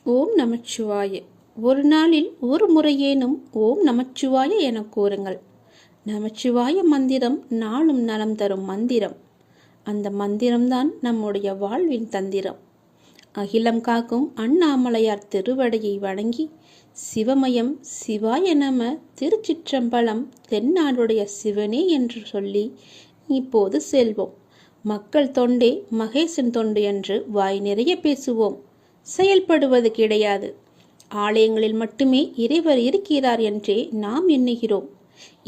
ஓம் நமச்சிவாய. ஒரு நாளில் ஒரு முறையேனும் ஓம் நமச்சிவாய என கூறுங்கள். நமச்சிவாய மந்திரம் நாளும் நலம் தரும் மந்திரம். அந்த மந்திரம்தான் நம்முடைய வாழ்வின் தந்திரம். அகிலம் காக்கும் அண்ணாமலையார் திருவடியை வணங்கி சிவமயம் சிவாய நம திருச்சிற்றம்பலம் தென்னாடுடைய சிவனே என்று சொல்லி இப்போது செல்வோம். மக்கள் தொண்டே மகேசன் தொண்டு என்று வாய் நிறைய பேசுவோம், செயல்படுவது கிடையாது. ஆலயங்களில் மட்டுமே இறைவர் இருக்கிறார் என்றே நாம் எண்ணுகிறோம்.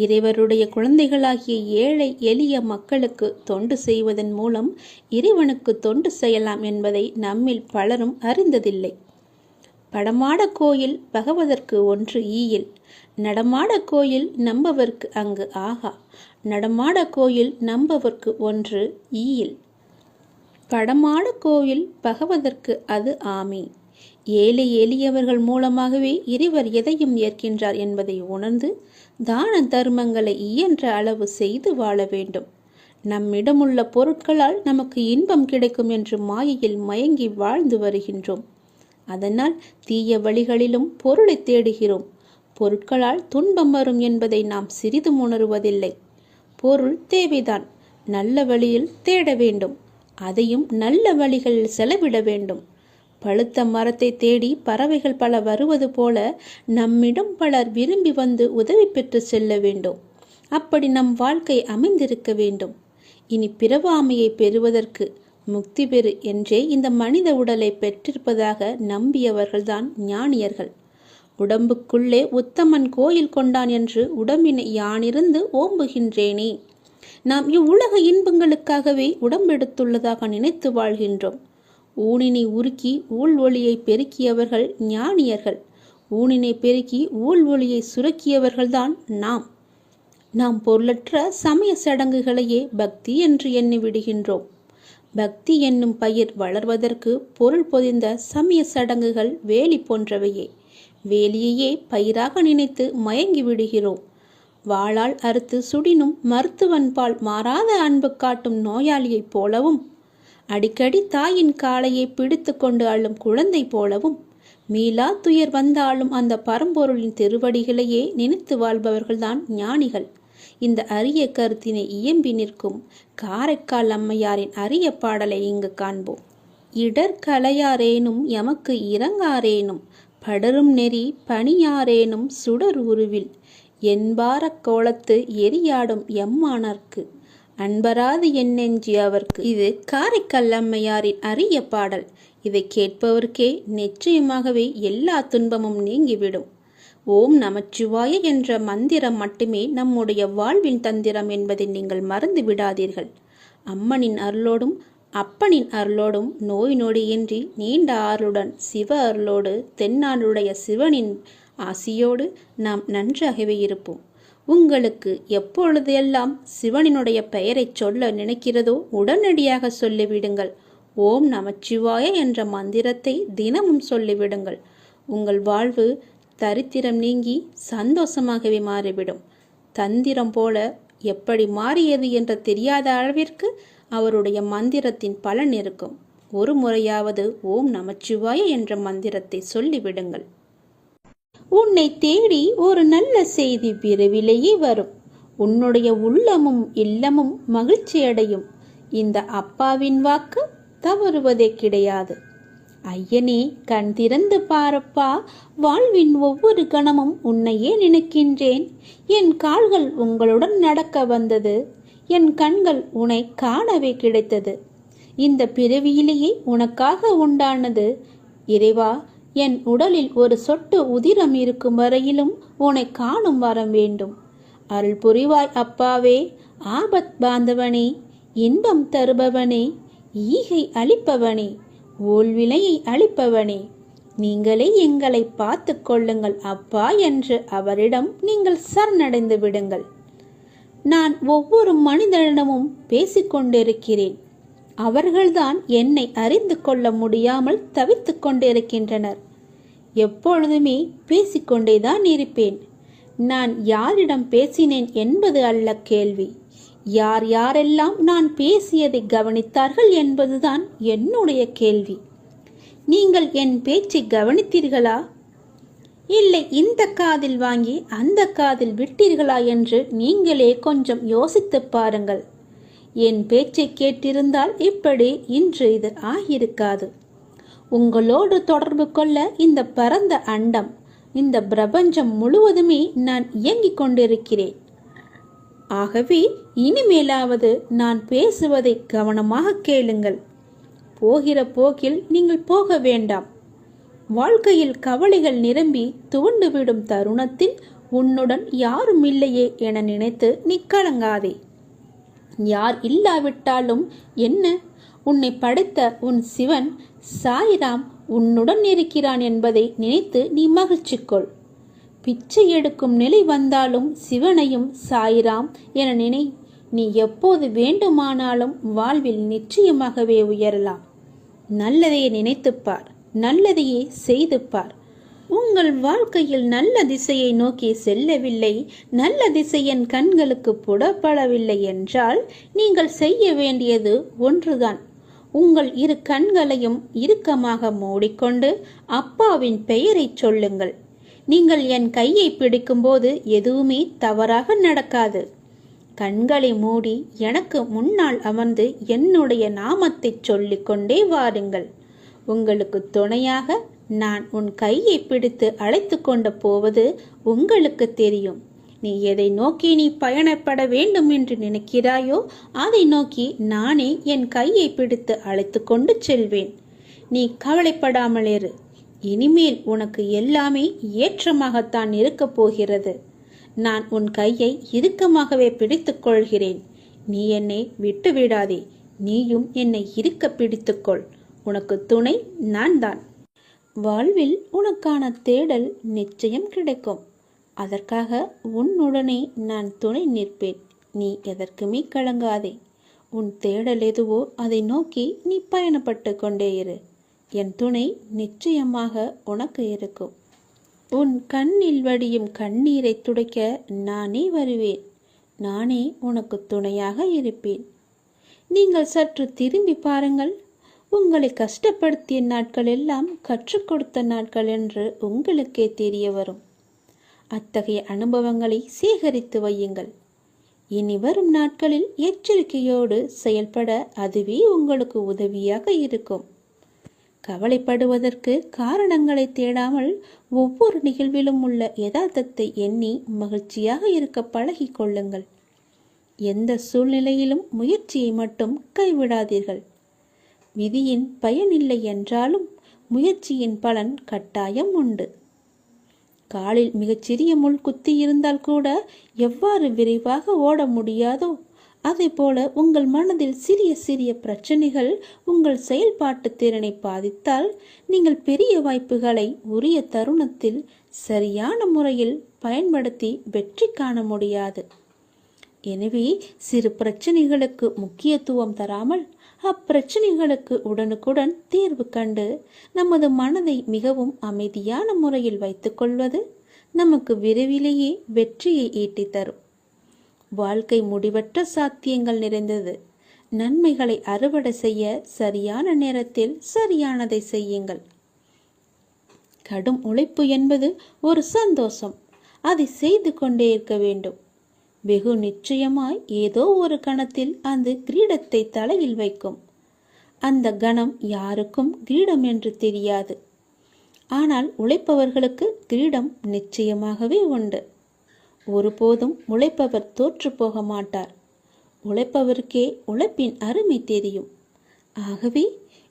இறைவருடைய குழந்தைகளாகிய ஏழை எளிய மக்களுக்கு தொண்டு செய்வதன் மூலம் இறைவனுக்கு தொண்டு செய்யலாம் என்பதை நம்மில் பலரும் அறிந்ததில்லை. படமாட கோயில் பகவதற்கு ஒன்று ஈயில், நடமாட கோயில் நம்பவர்க்கு அங்கு ஆகா. நடமாட கோயில் நம்பவர்க்கு ஒன்று ஈயில், படமாட கோயில் பகவதற்கு அது ஆமி. ஏழை எளியவர்கள் மூலமாகவே இறைவர் எதையும் ஏற்கின்றார் என்பதை உணர்ந்து தான தர்மங்களை இயன்ற அளவு செய்து வாழ வேண்டும். நம்மிடமுள்ள பொருட்களால் நமக்கு இன்பம் கிடைக்கும் என்று மாயையில் மயங்கி வாழ்ந்து வருகின்றோம். அதனால் தீய வழிகளிலும் பொருளை தேடுகிறோம். பொருட்களால் துன்பம் வரும் என்பதை நாம் சிறிதும் உணருவதில்லை. பொருள் தேவைதான், நல்ல வழியில் தேட வேண்டும். அதையும் நல்ல வழிகளில் செலவிட வேண்டும். பழுத்த மரத்தை தேடி பறவைகள் பல வருவது போல நம்மிடம் பலர் விரும்பி வந்து உதவி பெற்று செல்ல வேண்டும். அப்படி நம் வாழ்க்கை அமைந்திருக்க வேண்டும். இனி பிறவாமையை பெறுவதற்கு முக்தி பெறு என்றே இந்த மனித உடலை பெற்றிருப்பதாக நம்பியவர்கள்தான் ஞானியர்கள். உடம்புக்குள்ளே உத்தமன் கோயில் கொண்டான் என்று உடம்பினை யானிருந்து ஓம்புகின்றேனே. நாம் இவ்வுலக இன்பங்களுக்காகவே உடம்பெடுத்துள்ளதாக நினைத்து வாழ்கின்றோம். ஊனினை உருக்கி ஊழ் ஒளியை பெருக்கியவர்கள் ஞானியர்கள். ஊனினை பெருக்கி ஊழ் ஒளியை சுரக்கியவர்கள்தான் நாம். நாம் பொருளற்ற சமய சடங்குகளையே பக்தி என்று எண்ணி விடுகின்றோம். பக்தி என்னும் பயிர் வளர்வதற்கு பொருள் பொதிந்த சமய சடங்குகள் வேலி போன்றவையே. வேலியையே பயிராக நினைத்து மயங்கி விடுகிறோம். வாளால் அறுத்து சுடினும் மருத்துவன் பால் மாறாத அன்பு காட்டும் நோயாளியைப் போலவும், அடிக்கடி தாயின் காலையை பிடித்து கொண்டு அள்ளும் குழந்தை போலவும், மீளா துயர் வந்தாலும் அந்த பரம்பொருளின் திருவடிகளையே நினைத்து வாழ்பவர்கள்தான் ஞானிகள். இந்த அரிய கருத்தினை இயம்பி நிற்கும் காரைக்கால் அம்மையாரின் அரிய பாடலை இங்கு காண்போம். இடர்கலையாரேனும் எமக்கு இறங்காரேனும் படரும் நெறி பணியாரேனும் சுடர் உருவில் என்பார கோலத்து எரியாடும் எம்மானர்க்கு அன்பராது என்னெஞ்சி அவர்க்கு. இது காரைக்கால் அம்மையாரின் அரிய பாடல். இதை கேட்பவருக்கே நிச்சயமாகவே எல்லா துன்பமும் நீங்கிவிடும். ஓம் நமச்சிவாய என்ற மந்திரம் மட்டுமே நம்முடைய வாழ்வின் தந்திரம் என்பதை நீங்கள் மறந்து விடாதீர்கள். அம்மனின் அருளோடும் அப்பனின் அருளோடும் நோய் நொடியின்றி நீண்ட ஆறுடன் சிவ அருளோடு தென்னாடுடைய சிவனின் ஆசியோடு நாம் நன்றாகவே இருப்போம். உங்களுக்கு எப்பொழுதெல்லாம் சிவனினுடைய பெயரை சொல்ல நினைக்கிறதோ உடனடியாக சொல்லிவிடுங்கள். ஓம் நமச்சிவாய என்ற மந்திரத்தை தினமும் சொல்லிவிடுங்கள். உங்கள் வாழ்வு தரித்திரம் நீங்கி சந்தோஷமாகவே மாறிவிடும். தந்திரம் போல எப்படி மாறியது என்று தெரியாத அளவிற்கு அவருடைய மந்திரத்தின் பலன் இருக்கும். ஒரு முறையாவது ஓம் நமச்சிவாய என்ற மந்திரத்தை சொல்லிவிடுங்கள். உன்னை தேடி ஒரு நல்ல செய்தி விரைவிலேயே வரும். உன்னுடைய உள்ளமும் இல்லமும் மகிழ்ச்சி அடையும். இந்த அப்பாவின் வாக்கு தவறுவதே கிடையாது. ஐயனே, கண் திறந்து பாரப்பா. வாழ்வின் ஒவ்வொரு கணமும் உன்னையே நினைக்கின்றேன். என் கால்கள் உங்களுடன் நடக்க வந்தது. என் கண்கள் உன்னை காணவே கிடைத்தது. இந்த பிறவியிலேயே உனக்காக உண்டானது. இறைவா, என் உடலில் ஒரு சொட்டு உதிரம் இருக்கும் வரையிலும் உன்னை காணும் வரம் வேண்டும். அருள் புரிவாய் அப்பாவே. ஆபத் பாந்தவனே, இன்பம் தருபவனே, ஈகை அளிப்பவனே, ஊழ்வினையை அளிப்பவனே, நீங்களே எங்களை பார்த்து கொள்ளுங்கள் அப்பா என்று அவரிடம் நீங்கள் சரணடைந்து விடுங்கள். நான் ஒவ்வொரு மனிதனிடமும் பேசிக்கொண்டிருக்கிறேன். அவர்கள்தான் என்னை அறிந்து கொள்ள முடியாமல் தவித்து கொண்டிருக்கின்றனர். எப்பொழுதுமே பேசிக்கொண்டேதான் இருப்பேன். நான் யாரிடம் பேசினேன் என்பது அல்ல கேள்வி. யார் யாரெல்லாம் நான் பேசியதை கவனித்தார்கள் என்பதுதான் என்னுடைய கேள்வி. நீங்கள் என் பேச்சை கவனித்தீர்களா? இல்லை, இந்த காதில் வாங்கி அந்த காதில் விட்டீர்களா என்று நீங்களே கொஞ்சம் யோசித்துப் பாருங்கள். என் பேச்சை கேட்டிருந்தால் இப்படி இன்று இது ஆகியிருக்காது. உங்களோடு தொடர்பு கொள்ள இந்த பரந்த அண்டம், இந்த பிரபஞ்சம் முழுவதுமே நான் இயங்கிக் கொண்டிருக்கிறேன். ஆகவே இனிமேலாவது நான் பேசுவதை கவனமாக கேளுங்கள். போகிற போக்கில் நீங்கள் போக வேண்டாம். வாழ்க்கையில் கவலைகள் நிரம்பி துவண்டுவிடும் தருணத்தில் உன்னுடன் யாரும் இல்லையே என நினைத்து நீ கலங்காதே. யார் இல்லாவிட்டாலும் என்ன, உன்னை படைத்த உன் சிவன் சாய்ராம் உன்னுடன் இருக்கிறான் என்பதை நினைத்து நீ மகிழ்ச்சி கொள். பிச்சை எடுக்கும் நிலை வந்தாலும் சிவனையும் சாய்ராம் என நினை. நீ எப்போது வேண்டுமானாலும் வாழ்வில் நிச்சயமாகவே உயரலாம். நல்லதையே நினைத்துப்பார், நல்லதையே செய்து பார். உங்கள் வாழ்க்கையில் நல்ல திசையை நோக்கி செல்லவில்லை, நல்ல திசை என் கண்களுக்கு புலப்படவில்லை என்றால் நீங்கள் செய்ய வேண்டியது ஒன்றுதான். உங்கள் இரு கண்களையும் இறுக்கமாக மூடிக்கொண்டு அப்பாவின் பெயரை சொல்லுங்கள். நீங்கள் என் கையை பிடிக்கும்போது எதுவுமே தவறாக நடக்காது. கண்களை மூடி எனக்கு முன்னால் அமர்ந்து என்னுடைய நாமத்தை சொல்லிக்கொண்டே வாருங்கள். உங்களுக்கு துணையாக நான் உன் கையை பிடித்து அழைத்து கொண்டு போவது உங்களுக்கு தெரியும். நீ எதை நோக்கி நீ பயணப்பட வேண்டும் என்று நினைக்கிறாயோ அதை நோக்கி நானே என் கையை பிடித்து அழைத்து கொண்டு செல்வேன். நீ கவலைப்படாமல் இரு. இனிமேல் உனக்கு எல்லாமே ஏற்றமாகத்தான் இருக்கப் போகிறது. நான் உன் கையை இறுக்கமாகவே பிடித்துக் கொள்கிறேன். நீ என்னை விட்டு விடாதே. நீயும் என்னை இறுக்க பிடித்துக்கொள். உனக்கு துணை நான் தான். வாழ்வில் உனக்கான தேடல் நிச்சயம் கிடைக்கும். அதற்காக உன்னுடனே நான் துணை நிற்பேன். நீ எதற்குமே கலங்காதே. உன் தேடல் எதுவோ அதை நோக்கி நீ பயணப்பட்டு கொண்டே இரு. என் துணை நிச்சயமாக உனக்கு இருக்கும். உன் கண்ணில் வடியும் கண்ணீரை துடைக்க நானே வருவேன். நானே உனக்கு துணையாக இருப்பேன். நீங்கள் சற்று திரும்பி பாருங்கள். உங்களை கஷ்டப்படுத்திய நாட்கள் எல்லாம் கற்றுக் கொடுத்த நாட்கள் என்று உங்களுக்கே தெரிய வரும். அத்தகைய அனுபவங்களை சேகரித்து வையுங்கள். இனி வரும் நாட்களில் எச்சரிக்கையோடு செயல்பட அதுவே உங்களுக்கு உதவியாக இருக்கும். கவலைப்படுவதற்கு காரணங்களை தேடாமல் ஒவ்வொரு நிகழ்விலும் உள்ள யதார்த்தத்தை எண்ணி மகிழ்ச்சியாக இருக்க பழகி கொள்ளுங்கள். எந்த சூழ்நிலையிலும் முயற்சியை மட்டும் கைவிடாதீர்கள். விதியின் பயனில்லை என்றாலும் முயற்சியின் பலன் கட்டாயம் உண்டு. காலில் மிகச்சிறிய முள் குத்தி இருந்தால் கூட எவ்வாறு விரைவாக ஓட முடியாதோ அதே போல உங்கள் மனதில் சிறிய சிறிய பிரச்சனைகள் உங்கள் செயல்பாட்டு திறனை பாதித்தால் நீங்கள் பெரிய வாய்ப்புகளை உரிய தருணத்தில் சரியான முறையில் பயன்படுத்தி வெற்றி காண முடியாது. எனவே சிறு பிரச்சனைகளுக்கு முக்கியத்துவம் தராமல் அப்பிரச்சனைகளுக்கு உடனுக்குடன் தீர்வு கண்டு நமது மனதை மிகவும் அமைதியான முறையில் வைத்துக்கொள்வது நமக்கு விரைவிலேயே வெற்றியை ஈட்டித் தரும். வாழ்க்கை முடிவற்ற சாத்தியங்கள் நிறைந்தது. நன்மைகளை அறுவடை செய்ய சரியான நேரத்தில் சரியானதை செய்யுங்கள். கடும் உழைப்பு என்பது ஒரு சந்தோஷம். அதை செய்து கொண்டே இருக்க வேண்டும். வெகு நிச்சயமாய் ஏதோ ஒரு கணத்தில் அந்த கிரீடத்தை தலையில் வைக்கும். அந்த கணம் யாருக்கும் கிரீடம் என்று தெரியாது. ஆனால் உழைப்பவர்களுக்கு கிரீடம் நிச்சயமாகவே உண்டு. ஒருபோதும் உழைப்பவர் தோற்று போக மாட்டார். உழைப்பவருக்கே உழைப்பின் அருமை தெரியும். ஆகவே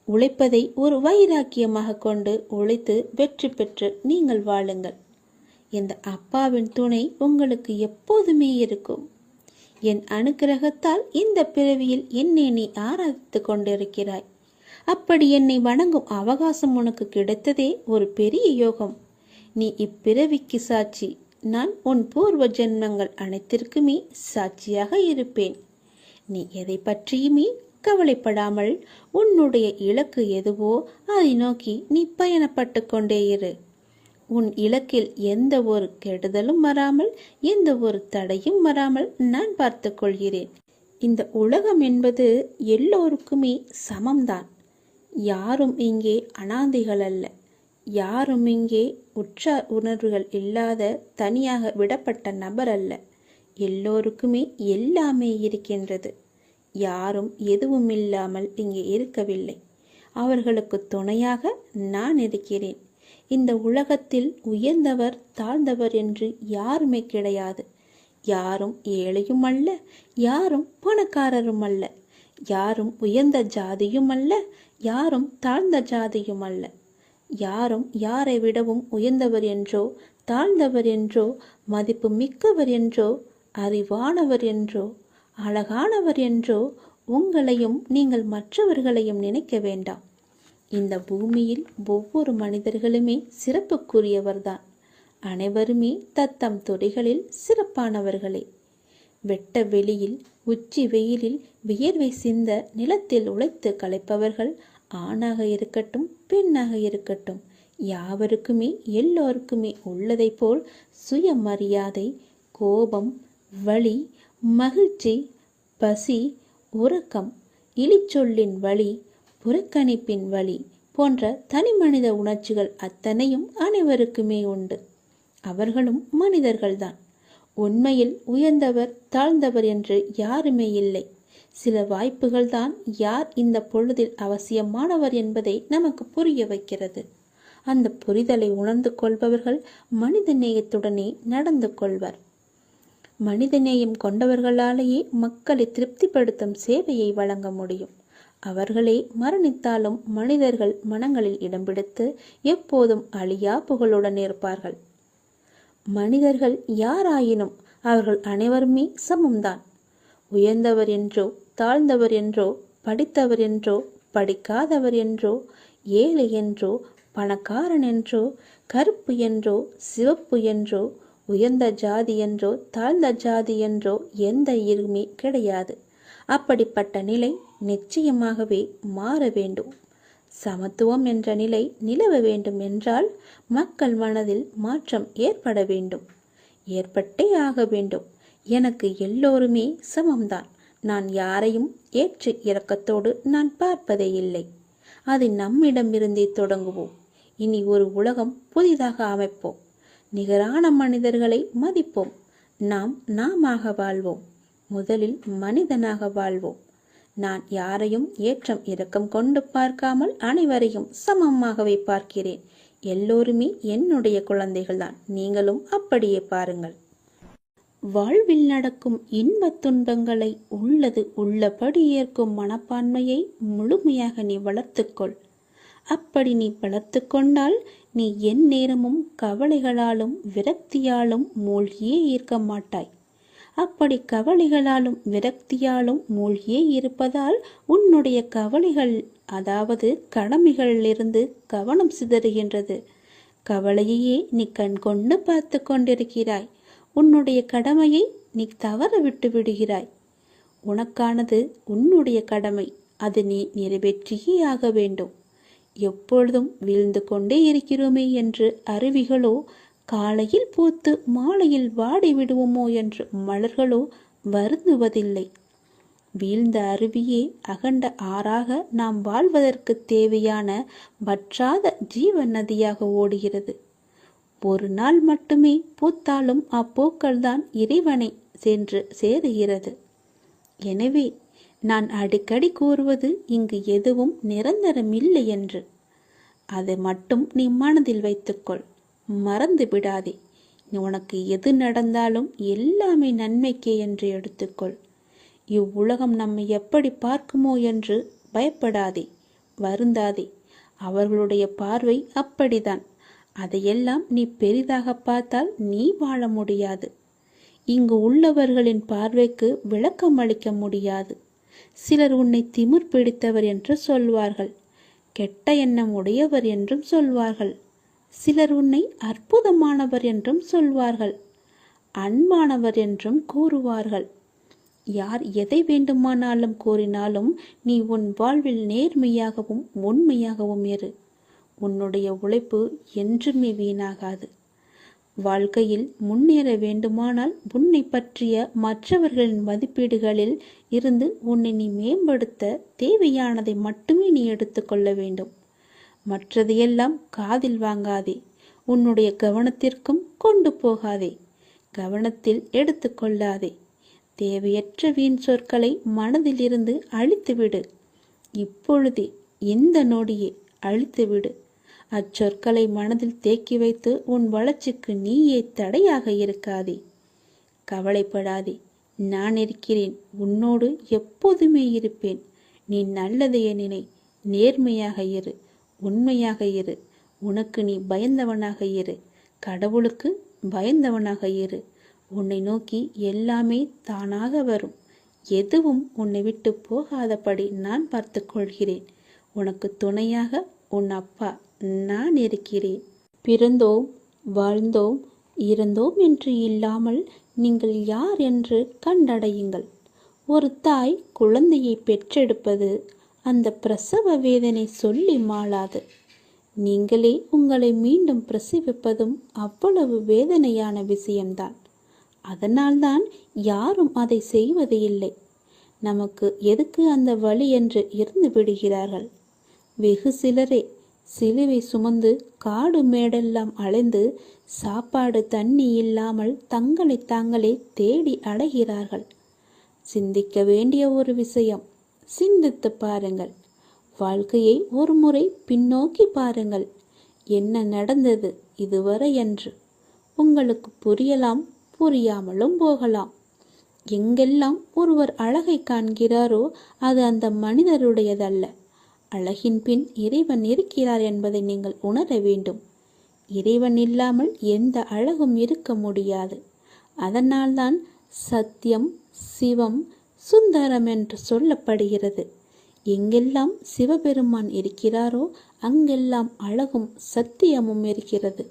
உழைப்பதை ஒரு வைராக்கியமாக கொண்டு உழைத்து வெற்றி பெற்று நீங்கள் வாழுங்கள். இந்த அப்பாவின் துணை உங்களுக்கு எப்போதுமே இருக்கும். என் அனுக்கிரகத்தால் இந்த பிறவியில் என்னை நீ ஆராதித்து கொண்டிருக்கிறாய். அப்படி என்னை வணங்கும் அவகாசம் உனக்கு கிடைத்ததே ஒரு பெரிய யோகம். நீ இப்பிறவிக்கு சாட்சி. நான் உன் பூர்வ ஜென்மங்கள் அனைத்திற்குமே சாட்சியாக இருப்பேன். நீ எதை பற்றியுமே கவலைப்படாமல் உன்னுடைய இலக்கு எதுவோ அதை நோக்கி நீ பயணப்பட்டு கொண்டே இரு. உன் இலக்கில் எந்த ஒரு கெடுதலும் வராமல் எந்த ஒரு தடையும் வராமல் நான் பார்த்து கொள்கிறேன். இந்த உலகம் என்பது எல்லோருக்குமே சமம்தான். யாரும் இங்கே அனாதைகள் அல்ல. யாரும் இங்கே உற்றார் உணர்வுகள் இல்லாத தனியாக விடப்பட்ட நபர் அல்ல. எல்லோருக்குமே எல்லாமே இருக்கின்றது. யாரும் எதுவும் இல்லாமல் இங்கே இருக்கவில்லை. அவர்களுக்கு துணையாக நான் இருக்கிறேன். இந்த உலகத்தில் உயர்ந்தவர் தாழ்ந்தவர் என்று யாருமே கிடையாது. யாரும் ஏழையும் அல்ல, யாரும் பணக்காரரும் அல்ல. யாரும் உயர்ந்த ஜாதியும் அல்ல, யாரும் தாழ்ந்த ஜாதியும் அல்ல. யாரும் யாரை விடவும் உயர்ந்தவர் என்றோ தாழ்ந்தவர் என்றோ மதிப்பு மிக்கவர் என்றோ அறிவானவர் என்றோ அழகானவர் என்றோ உங்களையும் நீங்கள் மற்றவர்களையும் நினைக்க வேண்டாம். இந்த பூமியில் ஒவ்வொரு மனிதர்களுமே சிறப்புக்குரியவர்தான். அனைவருமே தத்தம் துறைகளில் சிறப்பானவர்களே. வெட்ட வெளியில் உச்சி வெயிலில் வியர்வை சிந்த நிலத்தில் உழைத்து களைப்பவர்கள் ஆணாக இருக்கட்டும் பெண்ணாக இருக்கட்டும், யாவருக்குமே எல்லோருக்குமே உள்ளதை போல் சுயமரியாதை, கோபம், வலி, மகிழ்ச்சி, பசி, உறக்கம், இழிச்சொல்லின் வலி, புறக்கணிப்பின் வலி போன்ற தனிமனித உணர்ச்சிகள் அத்தனையும் அனைவருக்குமே உண்டு. அவர்களும் மனிதர்கள்தான். உண்மையில் உயர்ந்தவர் தாழ்ந்தவர் என்று யாருமே இல்லை. சில வாய்ப்புகள் தான் யார் இந்த பொழுதில் அவசியமானவர் என்பதை நமக்கு புரிய வைக்கிறது. அந்த புரிதலை உணர்ந்து கொள்பவர்கள் மனித நேயத்துடனே நடந்து கொள்வர். மனிதநேயம் கொண்டவர்களாலேயே மக்களை திருப்திப்படுத்தும் சேவையை வழங்க முடியும். அவர்களே மரணித்தாலும் மனிதர்கள் மனங்களில் இடம் பிடித்து எப்போதும் அழியா புகழுடன் இருப்பார்கள். மனிதர்கள் யாராயினும் அவர்கள் அனைவருமே சமம்தான். உயர்ந்தவர் என்றோ தாழ்ந்தவர் என்றோ படித்தவர் என்றோ படிக்காதவர் என்றோ ஏழை என்றோ பணக்காரன் என்றோ கருப்பு என்றோ சிவப்பு என்றோ உயர்ந்த ஜாதி என்றோ தாழ்ந்த ஜாதி என்றோ எந்த இருமே கிடையாது. அப்படிப்பட்ட நிலை நிச்சயமாகவே மாற வேண்டும். சமத்துவம் என்ற நிலை நிலவ வேண்டும் என்றால் மக்கள் மனதில் மாற்றம் ஏற்பட வேண்டும். ஏற்பட்டே ஆக வேண்டும். எனக்கு எல்லோருமே சமம்தான். நான் யாரையும் ஏற்று இரக்கத்தோடு நான் பார்ப்பதே இல்லை. அது நம்மிடமிருந்தே தொடங்குவோம். இனி ஒரு உலகம் புதிதாக அமைப்போம். நிகரான மனிதர்களை மதிப்போம். நாமாக வாழ்வோம். முதலில் மனிதனாக வாழ்வோம். நான் யாரையும் ஏற்றம் இரக்கம் கொண்டு பார்க்காமல் அனைவரையும் சமமாகவே பார்க்கிறேன். எல்லோருமே என்னுடைய குழந்தைகள்தான். நீங்களும் அப்படியே பாருங்கள். வாழ்வில் நடக்கும் இன்பத் துன்பங்களை உள்ளது உள்ளபடி ஏற்கும் மனப்பான்மையை முழுமையாக நீ வளர்த்துக்கொள். அப்படி நீ வளர்த்து கொண்டால் நீ என் நேரமும் கவலைகளாலும் விரக்தியாலும் மூழ்கியே இருக்க மாட்டாய். அப்படி கவலைகளாலும் விரக்தியாலும் மூழ்கியே இருப்பதால் உன்னுடைய கவலைகள், அதாவது கடமைகளிலிருந்து கவனம் சிதறுகின்றது. கவலையையே நீ கண்கொண்டு பார்த்து கொண்டிருக்கிறாய். உன்னுடைய கடமையை நீ தவற விட்டு விடுகிறாய். உனக்கானது உன்னுடைய கடமை. அது நீ நிறைவேற்றியே ஆக வேண்டும். எப்பொழுதும் வீழ்ந்து கொண்டே இருக்கிறோமே என்று அருவிகளோ, காலையில் பூத்து மாலையில் வாடி விடுவோமோ என்று மலர்களோ வருந்துவதில்லை. வீழ்ந்த அருவியே அகண்ட ஆறாக நாம் வாழ்வதற்கு தேவையான வற்றாத ஜீவ நதியாக ஓடுகிறது. ஒரு நாள் மட்டுமே பூத்தாலும் அப்பூக்கள் தான் இறைவனை சென்று சேருகிறது. எனவே நான் அடிக்கடி கூறுவது இங்கு எதுவும் நிரந்தரமில்லை என்று. அதை மட்டும் நீ மனதில் வைத்துக்கொள். மறந்து விடாதே. உனக்கு எது நடந்தாலும் எல்லாமே நன்மைக்கே என்று எடுத்துக்கொள். இவ்வுலகம் நம்மை எப்படி பார்க்குமோ என்று பயப்படாதே, வருந்தாதே. அவர்களுடைய பார்வை அப்படிதான். அதையெல்லாம் நீ பெரிதாக பார்த்தால் நீ வாழ முடியாது. இங்கு உள்ளவர்களின் பார்வைக்கு விளக்கம் அளிக்க முடியாது. சிலர் உன்னை திமிர் பிடித்தவர் என்று சொல்வார்கள். கெட்ட எண்ணம் உடையவர் என்றும் சொல்வார்கள். சிலர் உன்னை அற்புதமானவர் என்றும் சொல்வார்கள். அன்பானவர் என்றும் கூறுவார்கள். யார் எதை வேண்டுமானாலும் கூறினாலும் நீ உன் வாழ்வில் நேர்மையாகவும் உண்மையாகவும் இரு. உன்னுடைய உழைப்பு என்றுமே வீணாகாது. வாழ்க்கையில் முன்னேற வேண்டுமானால் உன்னை பற்றிய மற்றவர்களின் மதிப்பீடுகளில் இருந்து உன்னை நீ மேம்படுத்த தேவையானதை மட்டுமே நீ எடுத்துக்கொள்ள வேண்டும். மற்றதையெல்லாம் காதில் வாங்காதே, உன்னுடைய கவனத்திற்கும் கொண்டு போகாதே, கவனத்தில் எடுத்துக்கொள்ளாதே. தேவையற்ற வீண் சொற்களை மனதிலிருந்து அழித்துவிடு. இப்பொழுதே, இந்த நொடியே அழித்துவிடு. அச்சொற்களை மனதில் தேக்கி வைத்து உன் வளர்ச்சிக்கு நீயே தடையாக இருக்காதே. கவலைப்படாதே, நான் இருக்கிறேன், உன்னோடு எப்போதுமே இருப்பேன். நீ நல்லதையே நினை, நேர்மையாக இரு, உண்மையாக இரு. உனக்கு நீ பயந்தவனாக இரு, கடவுளுக்கு பயந்தவனாக இரு. உன்னை நோக்கி எல்லாமே தானாக வரும். எதுவும் உன்னை விட்டு போகாதபடி நான் பார்த்து கொள்கிறேன். உனக்கு துணையாக உன் அப்பா நான் இருக்கிறேன். பிறந்தோம், வாழ்ந்தோம், இறந்தோம் என்று இல்லாமல் நீங்கள் யார் என்று கண்டடையுங்கள். ஒரு தாய் குழந்தையை பெற்றெடுப்பது அந்த பிரசவ வேதனை சொல்லி மாளாது. நீங்களே உங்களை மீண்டும் பிரசவிப்பதும் அவ்வளவு வேதனையான விஷயம்தான். அதனால்தான் யாரும் அதை செய்வது இல்லை. நமக்கு எதுக்கு அந்த வலி என்று இருந்து விடுகிறார்கள். வெகு சிலரே சிலுவை சுமந்து காடு மேடெல்லாம் அலைந்து சாப்பாடு தண்ணி இல்லாமல் தங்களை தாங்களே தேடி அடைகிறார்கள். சிந்திக்க வேண்டிய ஒரு விஷயம். சிந்தித்து பாருங்கள். வாழ்க்கையை ஒரு முறை பின்னோக்கி பாருங்கள். என்ன நடந்தது இதுவரை என்று உங்களுக்கு புரியலாம், புரியாமலும் போகலாம். எங்கெல்லாம் ஒருவர் அழகை காண்கிறாரோ அது அந்த மனிதருடையதல்ல. அழகின் பின் இறைவன் இருக்கிறார் என்பதை நீங்கள் உணர வேண்டும். இறைவன் இல்லாமல் எந்த அழகும் இருக்க முடியாது. அதனால்தான் சத்தியம், சிவம், சுந்தரம் என்று சொல்லப்படுகிறது. எங்கெல்லாம் சிவபெருமான் இருக்கிறாரோ அங்கெல்லாம் அழகும் சத்தியமும் இருக்கிறது.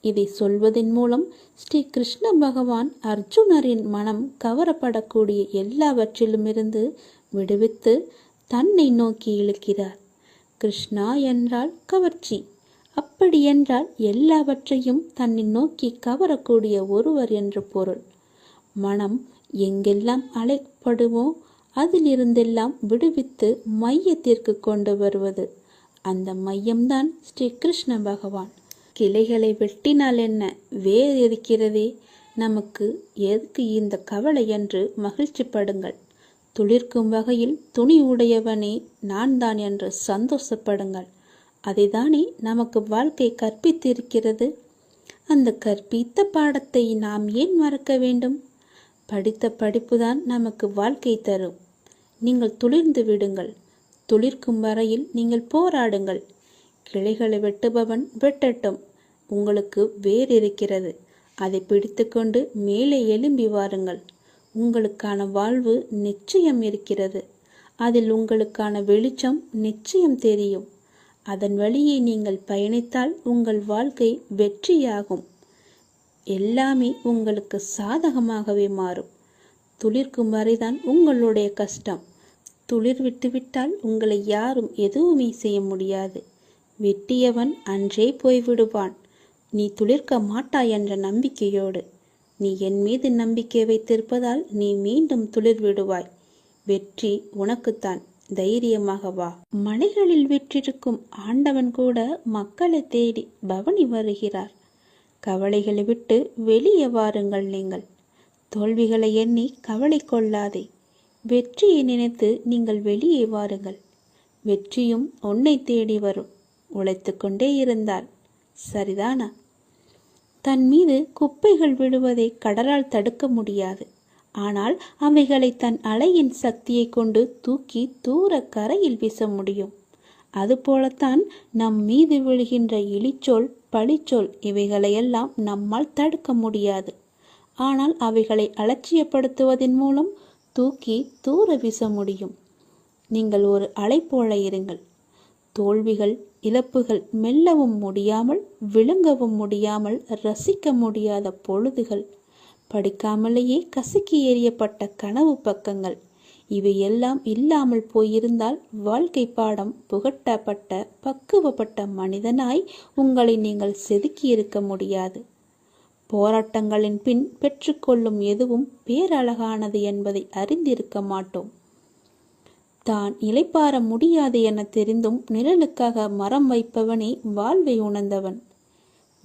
இதை சொல்வதன் மூலம் ஸ்ரீ கிருஷ்ண பகவான் அர்ஜுனரின் மனம் கவரப்படக்கூடிய எல்லாவற்றிலுமிருந்து விடுவித்து தன்னை நோக்கி இழுக்கிறார். கிருஷ்ணா என்றால் கவர்ச்சி. அப்படி என்றால் எல்லாவற்றையும் தன்னை நோக்கி கவரக்கூடிய ஒருவர் என்று பொருள். மனம் எங்கெல்லாம் அழைப்படுமோ அதிலிருந்தெல்லாம் விடுவித்து மையத்திற்கு கொண்டு வருவது. அந்த மையம்தான் ஸ்ரீ கிருஷ்ண பகவான். கிளைகளை வெட்டினால் என்ன, வேர் இருக்கிறதே, நமக்கு எதுக்கு இந்த கவலை என்று மகிழ்ச்சி படுங்கள். துளிர்க்கும் வகையில் துணி உடையவனே நான் தான் என்று சந்தோஷப்படுங்கள். அதைதானே நமக்கு வாழ்க்கை கற்பித்திருக்கிறது. அந்த கற்பித்த பாடத்தை நாம் ஏன் மறக்க வேண்டும்? படித்த படிப்புதான் நமக்கு வாழ்க்கை தரும். நீங்கள் துளிர்ந்து விடுங்கள். துளிர்க்கும் வரையில் நீங்கள் போராடுங்கள். கிளைகளை வெட்டுபவன் வெட்டட்டும். உங்களுக்கு வேர் இருக்கிறது. அதை பிடித்து கொண்டு மேலே எழும்பி வாருங்கள். உங்களுக்கான வாழ்வு நிச்சயம் இருக்கிறது. அதில் உங்களுக்கான வெளிச்சம் நிச்சயம் தெரியும். அதன் வழியே நீங்கள் பயணித்தால் உங்கள் வாழ்க்கை வெற்றியாகும். எல்லாமே உங்களுக்கு சாதகமாகவே மாறும். துளிர்க்கும் வரைதான் உங்களுடைய கஷ்டம். துளிர் விட்டுவிட்டால் உங்களை யாரும் எதுவுமே செய்ய முடியாது. வெட்டியவன் அன்றே போய்விடுவான். நீ துளிர்க்க மாட்டாய் என்ற நம்பிக்கையோடு. நீ என் மீது நம்பிக்கை வைத்திருப்பதால் நீ மீண்டும் துளிர் விடுவாய். வெற்றி உனக்குத்தான். தைரியமாக வா. மலைகளில் விற்றிருக்கும் ஆண்டவன் கூட மக்களை தேடி பவனி வருகிறார். கவலைகளை விட்டு வெளியே வாருங்கள். நீங்கள் தோல்விகளை எண்ணி கவலை கொள்ளாதே. வெற்றியை நினைத்து நீங்கள் வெளியே வாருங்கள். வெற்றியும் உன்னை தேடி வரும். உழைத்து கொண்டே இருந்தால் சரிதானா? தன் மீது குப்பைகள் விழுவதை கடலால் தடுக்க முடியாது. ஆனால் அவைகளை தன் அலையின் சக்தியை கொண்டு தூக்கி தூர கரையில் வீச முடியும். அதுபோலத்தான் நம் மீது விழுகின்ற இழிச்சொல், பழிச்சொல் இவைகளையெல்லாம் நம்மால் தடுக்க முடியாது. ஆனால் அவைகளை அலட்சியப்படுத்துவதன் மூலம் தூக்கி தூர வீச முடியும். நீங்கள் ஒரு அலை போல இருங்கள். தோல்விகள், இழப்புகள் மெல்லவும் முடியாமல், விழுங்கவும் முடியாமல், ரசிக்க முடியாத பொழுதுகள், படிக்காமலேயே கசக்கி எறியப்பட்ட கனவு பக்கங்கள், இவையெல்லாம் இல்லாமல் போயிருந்தால் வாழ்க்கை பாடம் புகட்டப்பட்ட பக்குவப்பட்ட மனிதனாய் உங்களை நீங்கள் செதுக்கி இருக்க முடியாது. போராட்டங்களின் பின் பெற்றுக்கொள்ளும் எதுவும் பேரழகானது என்பதை அறிந்திருக்க மாட்டோம். தான் இளைப்பாற முடியாது என தெரிந்தும் நிழலுக்காக மரம் வைப்பவனே வாழ்வை உணர்ந்தவன்.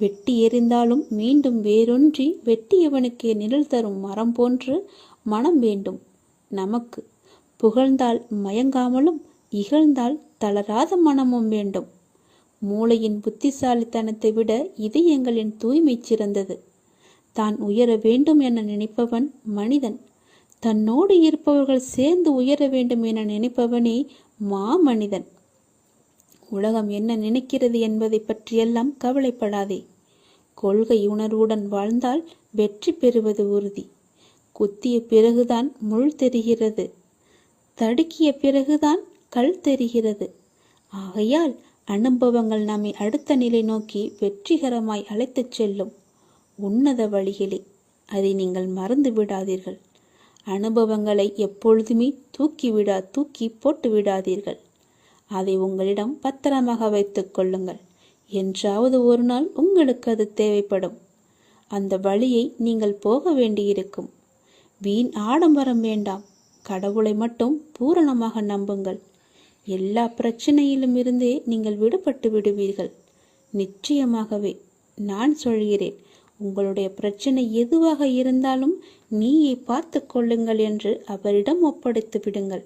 வெட்டி எறிந்தாலும் மீண்டும் வேரொன்றி வெட்டியவனுக்கே நிழல் தரும் மரம் போன்று மனம் வேண்டும் நமக்கு. புகழ்ந்தால் மயங்காமலும் இகழ்ந்தால் தளராத மனமும் வேண்டும். மூளையின் புத்திசாலித்தனத்தை விட இதயங்களின் தூய்மை சிறந்தது. தான் உயர வேண்டும் என நினைப்பவன் மனிதன். தன்னோடு இருப்பவர்கள் சேர்ந்து உயர வேண்டும் என நினைப்பவனே மாமனிதன். உலகம் என்ன நினைக்கிறது என்பதை பற்றியெல்லாம் கவலைப்படாதே. கொள்கை உணர்வுடன் வாழ்ந்தால் வெற்றி பெறுவது உறுதி. குத்திய பிறகுதான் முள் தெரிகிறது, தடுக்கிய பிறகுதான் கல் தெரிகிறது. ஆகையால் அனுபவங்கள் நம்மை அடுத்த நிலை நோக்கி வெற்றிகரமாய் அழைத்துச் செல்லும் உன்னத வழிகளே. அதை நீங்கள் மறந்து விடாதீர்கள். அனுபவங்களை எப்பொழுதுமே தூக்கி போட்டு விடாதீர்கள். அதை உங்களிடம் பத்திரமாக வைத்துக் கொள்ளுங்கள். என்றாவது ஒரு நாள் உங்களுக்கு அது தேவைப்படும். அந்த வழியை நீங்கள் போக வேண்டியிருக்கும். வீண் ஆடம்பரம் வேண்டாம். கடவுளை மட்டும் பூரணமாக நம்புங்கள். எல்லா பிரச்சனையிலும் இருந்தே நீங்கள் விடுபட்டு விடுவீர்கள். நிச்சயமாகவே நான் சொல்கிறேன், உங்களுடைய பிரச்சனை எதுவாக இருந்தாலும் நீயை பார்த்து கொள்ளுங்கள் என்று அவரிடம் ஒப்படைத்து விடுங்கள்.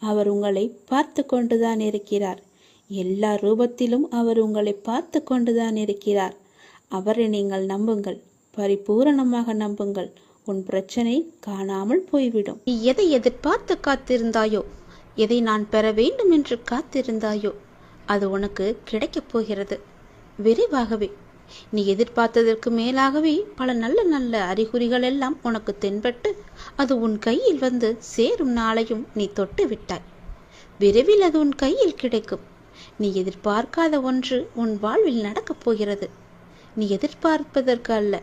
அவர் உங்களை பார்த்து கொண்டுதான் இருக்கிறார். எல்லா ரூபத்திலும் அவர் உங்களை பார்த்து கொண்டுதான் இருக்கிறார். அவரை நீங்கள் நம்புங்கள், பரிபூரணமாக நம்புங்கள். உன் பிரச்சனை காணாமல் போய்விடும். நீ எதை எதிர்பார்த்து காத்திருந்தாயோ, எதை நான் பெற வேண்டும் என்று காத்திருந்தாயோ, அது உனக்கு கிடைக்கப் போகிறது விரைவாகவே. நீ எதிர்பார்த்ததற்கு மேலாகவே பல நல்ல நல்ல அறிகுறிகள் எல்லாம் உனக்கு தென்பட்டு அது உன் கையில் வந்து சேரும் நாளையும் நீ தொட்டு விட்டாய். விரைவில் அது உன் கையில் கிடைக்கும். நீ எதிர்பார்க்காத ஒன்று உன் வாழ்வில் நடக்கப் போகிறது. நீ எதிர்பார்ப்பதற்கு அல்ல,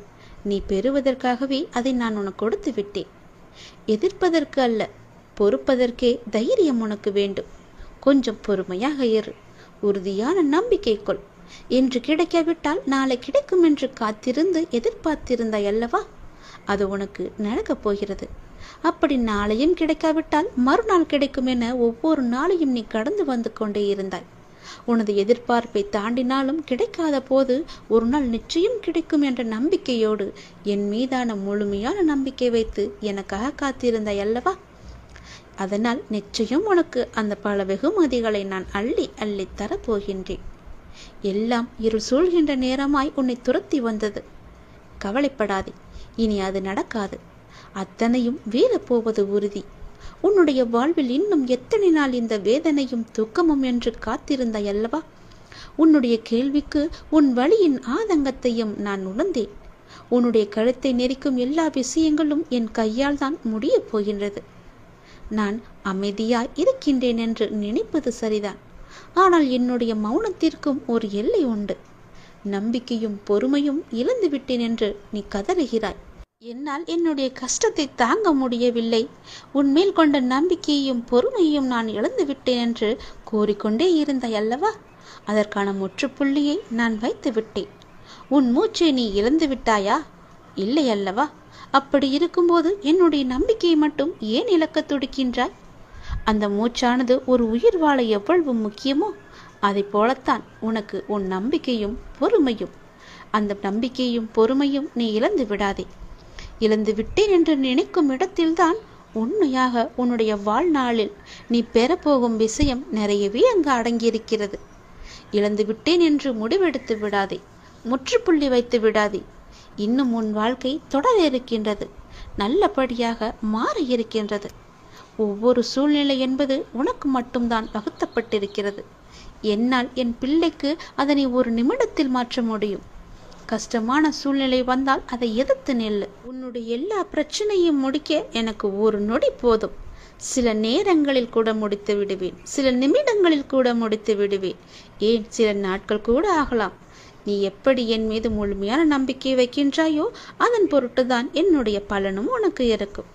நீ பெறுவதற்காகவே அதை நான் உனக்கு கொடுத்து விட்டேன். எதிர்ப்பதற்கு அல்ல, பொறுப்பதற்கே தைரியம் உனக்கு வேண்டும். கொஞ்சம் பொறுமையாக இரு. உறுதியான நம்பிக்கை கொள். இன்று கிடைக்காவிட்டால் நாளை கிடைக்கும் என்று காத்திருந்து எதிர்பார்த்திருந்தாய் அல்லவா? அது உனக்கு நடக்கப் போகிறது. அப்படி நாளையும் கிடைக்காவிட்டால் மறுநாள் கிடைக்கும் என ஒவ்வொரு நாளையும் நீ கடந்து வந்து கொண்டே இருந்தாய். உனது எதிர்பார்ப்பை தாண்டினாலும் கிடைக்காத போது ஒரு நாள் நிச்சயம் கிடைக்கும் என்ற நம்பிக்கையோடு என் மீதான முழுமையான நம்பிக்கை வைத்து எனக்காக காத்திருந்தாய் அல்லவா? அதனால் நிச்சயம் உனக்கு அந்த பல வெகுமதிகளை நான் அள்ளி அள்ளி தரப்போகின்றேன். எல்லாம் இருள் சூழ்கின்ற நேரமாய் உன்னை துரத்தி வந்தது. கவலைப்படாதே, இனி அது நடக்காது. அத்தனையும் வீழப்போவது உறுதி. உன்னுடைய வாழ்வில் இன்னும் எத்தனை நாள் இந்த வேதனையும் துக்கமும் என்று காத்திருந்தாய் அல்லவா? உன்னுடைய கேள்விக்கு உன் வழியின் ஆதங்கத்தையும் நான் உணர்ந்தேன். உன்னுடைய கழுத்தை நெரிக்கும் எல்லா விஷயங்களும் என் கையால் தான் முடியப் போகின்றது. நான் அமைதியாய் இருக்கின்றேன் என்று நினைப்பது சரிதான். ஆனால் என்னுடைய மௌனத்திற்கும் ஒரு எல்லை உண்டு. நம்பிக்கையும் பொறுமையும் இழந்து விட்டேன் என்று நீ கதறுகிறாய். என்னால் என்னுடைய கஷ்டத்தை தாங்க முடியவில்லை, உன்மேல் கொண்ட நம்பிக்கையையும் பொறுமையையும் நான் இழந்து விட்டேன் என்று கூறிக்கொண்டே இருந்தாய் அல்லவா? அதற்கான முற்றுப்புள்ளியை நான் வைத்து விட்டேன். உன் மூச்சை நீ இழந்து விட்டாயா? இல்லை அல்லவா? அப்படி இருக்கும்போது என்னுடைய நம்பிக்கையை மட்டும் ஏன் இழக்க துடிக்கின்றாய்? அந்த மூச்சானது ஒரு உயிர் வாழ எவ்வளவு முக்கியமோ அதை போலத்தான் உனக்கு உன் நம்பிக்கையும் பொறுமையும். அந்த நம்பிக்கையும் பொறுமையும் நீ இழந்து விடாதே. இழந்து விட்டேன் என்று நினைக்கும் இடத்தில்தான் உண்மையாக உன்னுடைய வாழ்நாளில் நீ பெறப்போகும் விஷயம் நிறையவே அங்கு அடங்கியிருக்கிறது. இழந்து விட்டேன் என்று முடிவெடுத்து விடாதே, முற்றுப்புள்ளி வைத்து விடாதே. இன்னும் உன் வாழ்க்கை தொடர இருக்கின்றது, நல்லபடியாக மாற இருக்கின்றது. ஒவ்வொரு சூழ்நிலை என்பது உனக்கு மட்டும்தான் வகுத்தப்பட்டிருக்கிறது. என்னால் என் பிள்ளைக்கு அதனை ஒரு நிமிடத்தில் மாற்ற முடியும். கஷ்டமான சூழ்நிலை வந்தால் அதை எதிர்த்து நெல்லு. உன்னுடைய எல்லா பிரச்சனையும் முடிக்க எனக்கு ஒரு நொடி போதும். சில நேரங்களில் கூட முடித்து விடுவேன், சில நிமிடங்களில் கூட முடித்து விடுவேன், ஏன் சில நாட்கள் கூட ஆகலாம். நீ எப்படி என் மீது முழுமையான நம்பிக்கை வைக்கின்றாயோ அதன் பொருட்டுதான் என்னுடைய பலனும் உனக்கு இருக்கும்.